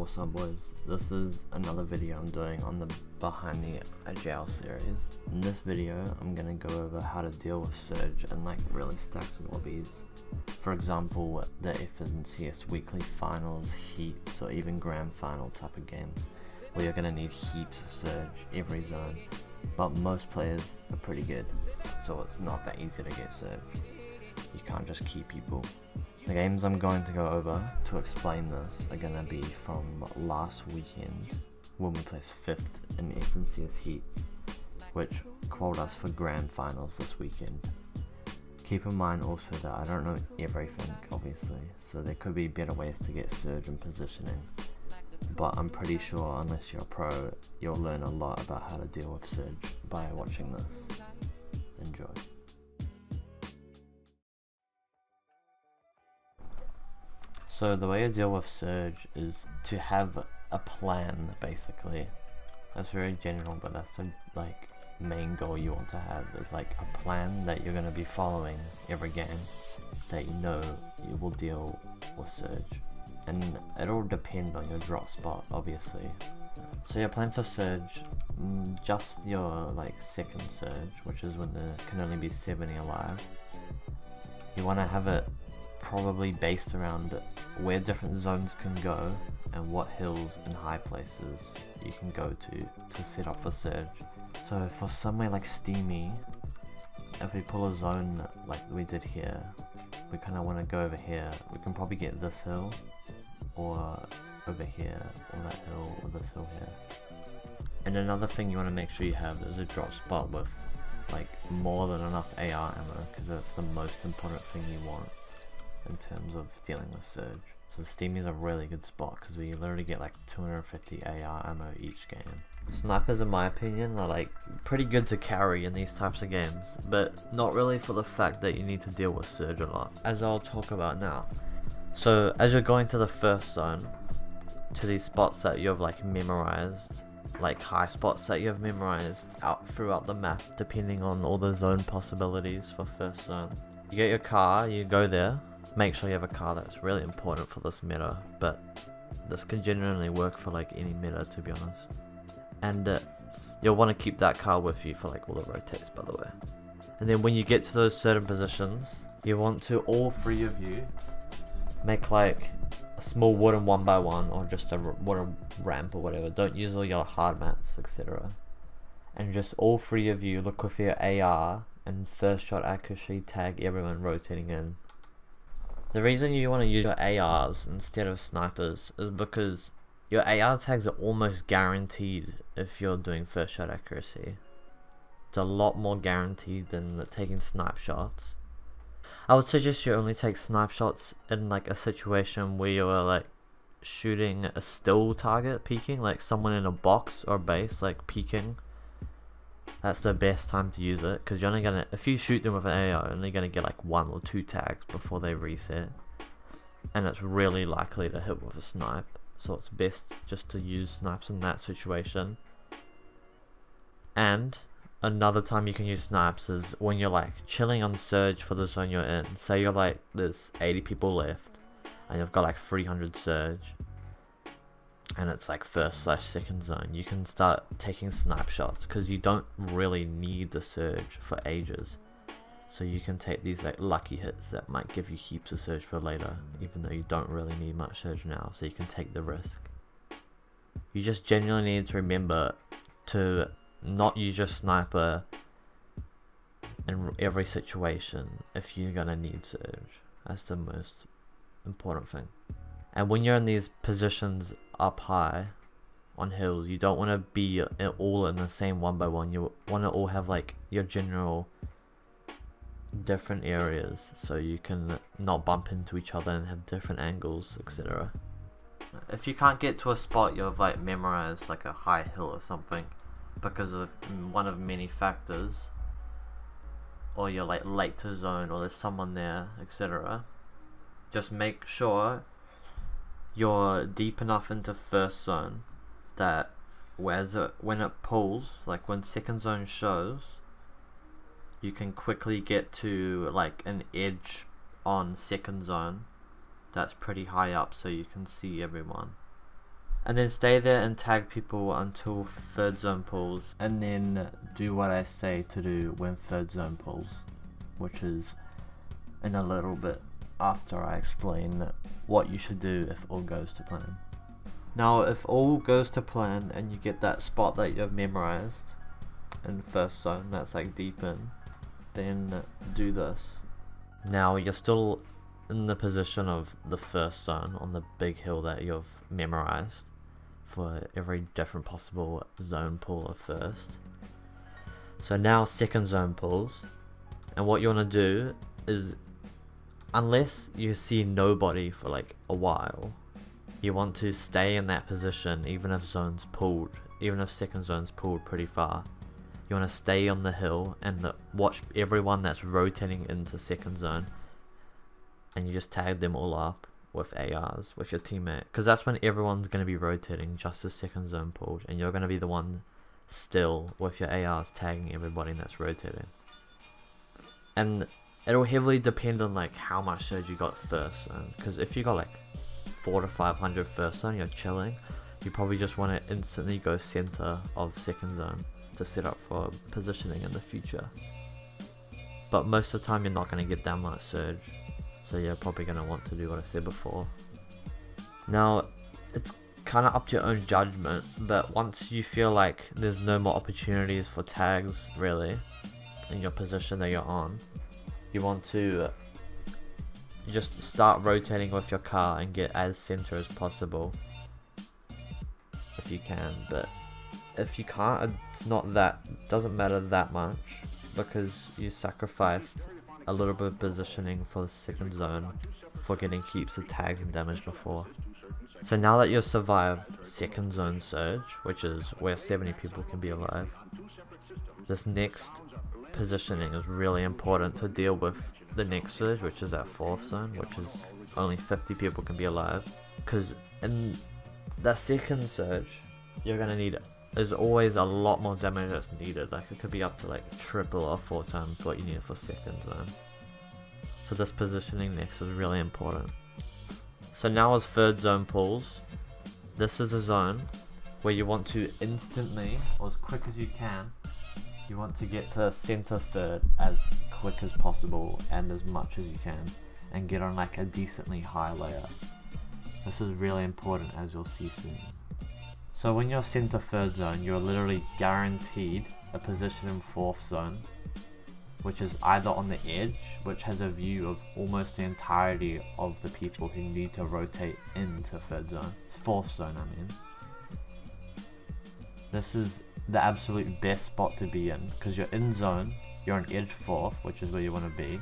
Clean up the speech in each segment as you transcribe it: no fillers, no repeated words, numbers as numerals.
what's up boys, this is another video I'm doing on the Behind the Jail series. In this video I'm gonna go over how to deal with Surge and like really stacked lobbies. For example, the FNCS weekly finals, heats, or even grand final type of games where you're gonna need heaps of Surge every zone, but most players are pretty good, so it's not that easy to get Surge. You can't just keep people. The games I'm going to go over to explain this are going to be from last weekend when we placed 5th in FNCS Heats, which qualified us for grand finals this weekend. Keep in mind also that I don't know everything obviously, so there could be better ways to get Surge and positioning, but I'm pretty sure unless you're a pro, you'll learn a lot about how to deal with Surge by watching this. Enjoy. So the way you deal with Surge is to have a plan, basically. That's very general, but that's the like main goal you want to have, is like a plan that you're going to be following every game that you know you will deal with Surge. And it'll depend on your drop spot, obviously. So your plan for Surge, just your like second Surge, which is when there can only be 70 alive. You want to have it probably based around where different zones can go and what hills and high places you can go to set up for Surge. So for somewhere like Steamy, if we pull a zone like we did here, we kind of want to go over here. We can probably get this hill, or over here, or that hill, or this hill here. And another thing you want to make sure you have is a drop spot with like more than enough AR ammo, because that's the most important thing you want in terms of dealing with Surge. So Steamy is a really good spot because we literally get like 250 AR ammo each game. Snipers, in my opinion, are like pretty good to carry in these types of games, but not really for the fact that you need to deal with Surge a lot, as I'll talk about now. So as you're going to the first zone, to these spots that you've like memorized, like high spots that you've memorized out throughout the map, depending on all the zone possibilities for first zone. You get your car, you go there. Make sure you have a car. That's really important for this meta, but this can genuinely work for like any meta, to be honest. And you'll want to keep that car with you for like all the rotates, by the way. And then when you get to those certain positions, you want to, all three of you, make like a small wooden 1x1 or just a wooden ramp or whatever. Don't use all your hard mats, etc. And just all three of you look with your AR and first shot accuracy tag everyone rotating in. The reason you want to use your ARs instead of snipers is because your AR tags are almost guaranteed if you're doing first shot accuracy. It's a lot more guaranteed than taking snipe shots. I would suggest you only take snipe shots in like a situation where you're like shooting a still target peeking, like someone in a box or base like peeking. That's the best time to use it, because you're only gonna, if you shoot them with an AR, you're only gonna get like 1 or 2 tags before they reset, and it's really likely to hit with a snipe. So it's best just to use snipes in that situation. And another time you can use snipes is when you're like chilling on Surge for the zone you're in. Say you're like, there's 80 people left, and you've got like 300 Surge, and it's like first/second zone. You can start taking snipe shots because you don't really need the Surge for ages, so you can take these like lucky hits that might give you heaps of Surge for later, even though you don't really need much Surge now, so you can take the risk. You just genuinely need to remember to not use your sniper in every situation if you're gonna need Surge. That's the most important thing. And when you're in these positions up high on hills, you don't want to be all in the same 1x1. You want to all have like your general different areas, so you can not bump into each other and have different angles, etc. If you can't get to a spot you've like memorized, like a high hill or something, because of one of many factors, or you're like late to zone, or there's someone there, etc., just make sure you're deep enough into first zone that when it pulls, like when second zone shows, you can quickly get to like an edge on second zone that's pretty high up, so you can see everyone. And then stay there and tag people until third zone pulls, and then do what I say to do when third zone pulls, which is in a little bit after I explain what you should do if all goes to plan. Now if all goes to plan and you get that spot that you've memorized in first zone that's like deep in, then do this. Now you're still in the position of the first zone on the big hill that you've memorized for every different possible zone pull of first. So now second zone pulls, and what you want to do is, unless you see nobody for like a while, you want to stay in that position even if zone's pulled, even if second zone's pulled pretty far. You want to stay on the hill and watch everyone that's rotating into second zone, and you just tag them all up with ARs with your teammate, because that's when everyone's going to be rotating just as second zone pulled, and you're going to be the one still with your ARs tagging everybody that's rotating. And it'll heavily depend on like how much surge you got first zone, because if you got like 400 to 500 first zone, you're chilling, you probably just want to instantly go center of second zone to set up for positioning in the future. But most of the time you're not going to get that much surge, so you're probably going to want to do what I said before. Now it's kind of up to your own judgment, but once you feel like there's no more opportunities for tags really in your position that you're on, you want to just start rotating with your car and get as center as possible if you can. But if you can't, doesn't matter that much, because you sacrificed a little bit of positioning for the second zone for getting heaps of tags and damage before. So now that you've survived second zone surge, which is where 70 people can be alive, this next positioning is really important to deal with the next surge, which is at fourth zone, which is only 50 people can be alive. Because in that second surge, you're gonna need, there's always a lot more damage that's needed. Like it could be up to like triple or 4 times what you need for second zone. So this positioning next is really important. So now as third zone pulls, this is a zone where you want to instantly, or as quick as you can, you want to get to center third as quick as possible and as much as you can, and get on like a decently high layer. This is really important, as you'll see soon. So when you're center third zone, you're literally guaranteed a position in fourth zone, which is either on the edge, which has a view of almost the entirety of the people who need to rotate into third zone. It's fourth zone, I mean. This is the absolute best spot to be in, because you're in zone, you're on edge fourth, which is where you want to be,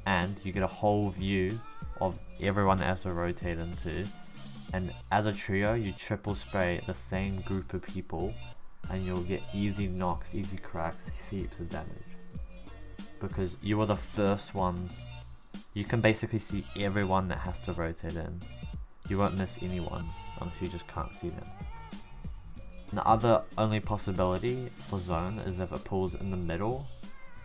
and you get a whole view of everyone that has to rotate into. And as a trio, you triple spray the same group of people, and you'll get easy knocks, easy cracks, heaps of damage. Because you are the first ones, you can basically see everyone that has to rotate in. You won't miss anyone unless you just can't see them. The other only possibility for zone is if it pulls in the middle,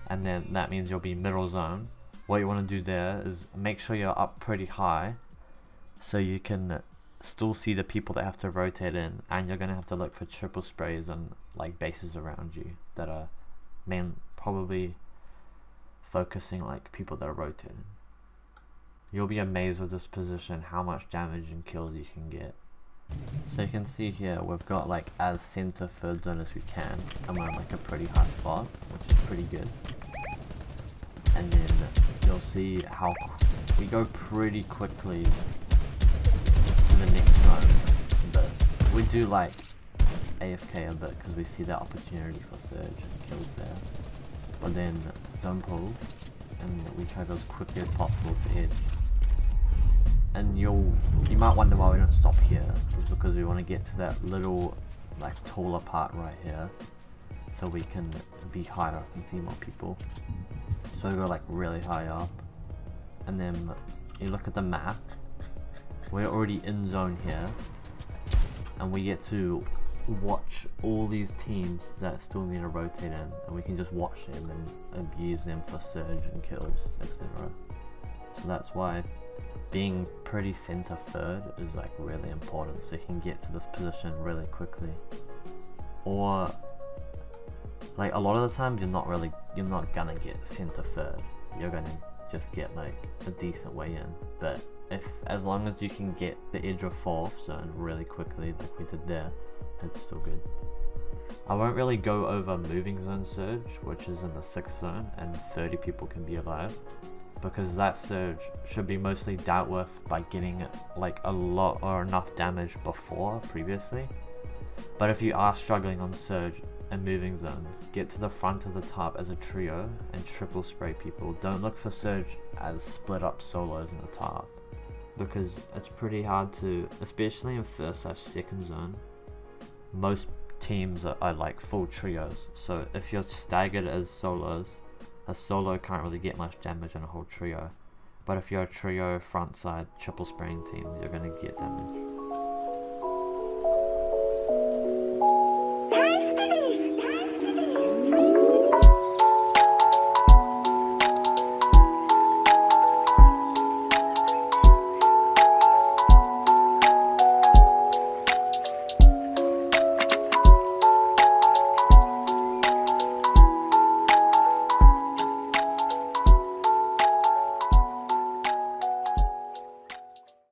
and then that means you'll be middle zone. What you want to do there is make sure you're up pretty high so you can still see the people that have to rotate in, and you're going to have to look for triple sprays and like bases around you that are probably focusing like people that are rotating. You'll be amazed with this position how much damage and kills you can get. So you can see here we've got like as center third zone as we can, and we're in like a pretty high spot, which is pretty good. And then you'll see how we go pretty quickly to the next zone, but we do like AFK a bit because we see that opportunity for surge and kills there. But then zone pulls, and we try to go as quickly as possible to edge. And you might wonder why we don't stop here. It's because we want to get to that little like taller part right here, so we can be higher up and see more people. So we go like really high up, and then you look at the map, we're already in zone here, and we get to watch all these teams that still need to rotate in, and we can just watch them and abuse them for surge and kills, etc. So that's why being pretty center third is like really important, so you can get to this position really quickly. Or like a lot of the times you're not gonna get center third, you're gonna just get like a decent way in. But as long as you can get the edge of 4th zone really quickly like we did there, it's still good. I won't really go over moving zone surge, which is in the 6th zone and 30 people can be alive, because that surge should be mostly dealt with by getting like a lot or enough damage previously. But if you are struggling on surge and moving zones, get to the front of the top as a trio and triple spray people. Don't look for surge as split up solos in the top, because it's pretty hard to, especially in 1st/2nd zone, most teams are like full trios, so if you're staggered as solos, a solo can't really get much damage on a whole trio, but if you're a trio front side triple spraying team, you're going to get damage.